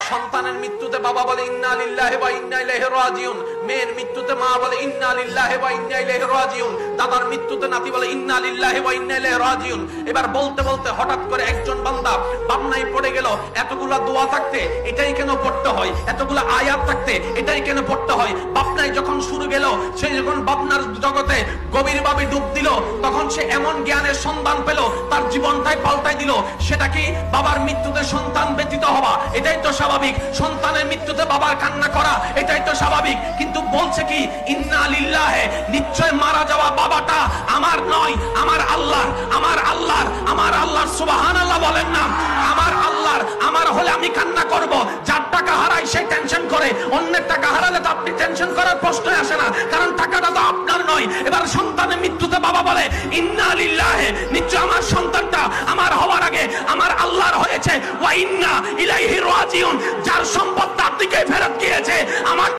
সন্তানের মৃত্যুতে বাবা বলে ইন্না লিল্লাহি ওয়া ইন্না ইলাইহি রাজিউন, মেয়ের মৃত্যুতে মা বলে ইন্না লিল্লাহি ওয়া ইন্না ইলাইহি রাজিউন, দাদার মৃত্যুতে নাতি বলে ইন্না লিল্লাহি ওয়া ইন্না ইলাইহি রাজিউন। এবার বলতে বলতে হঠাৎ করে একজন বান্দা ভাবনায় পড়ে গেল, এতগুলা দোয়া থাকতে এটাই কেন পড়তে হয়, এতগুলা আয়াত থাকতে এটাই কেন পড়তে হয়। ভাবনায় যখন শুরু গেল, সে যখন ভাবনার জগতে গভীরভাবে ডুব দিল, তখন সে এমন জ্ঞানের সন্ধান পেল, তার জীবনটাই পাল্টাই দিল। সেটা কি? বাবার মৃত্যুতে সন্তান ব্যতীত হওয়া, এটাই তো স্বাভাবিক। সন্তানের মৃত্যুতে বাবার কান্না করা, এটাই তো স্বাভাবিক। কিন্তু বলছে কি ইন্না লিল্লাহি, নিশ্চয় মারা যাওয়া বাবাটা আমার নয়, আমার আল্লাহর, আমার আল্লাহর, আমার আল্লাহর। সুবহানাল্লাহ বলেন না? আমার আল্লাহর, আমার হলে আমি কান্না করব। যার টাকা হারাই সে টেনশন করে, অন্যের টাকা হারালে তো আপনি টেনশন করার প্রশ্নই আসে না, কারণ টাকাটা তো আপনার নয়। এবার সন্তানের মৃত্যুতে বাবা বলে ইন্না লিল্লাহি, নিশ্চয় আমার সন্তানটা আমার হওয়ার আগে আমার আল্লাহর হয়েছে, ওয়া ইন্না ইলাইহি রাজিউন, যার সম্পদ তার দিকে ফেরত গিয়েছে। আমার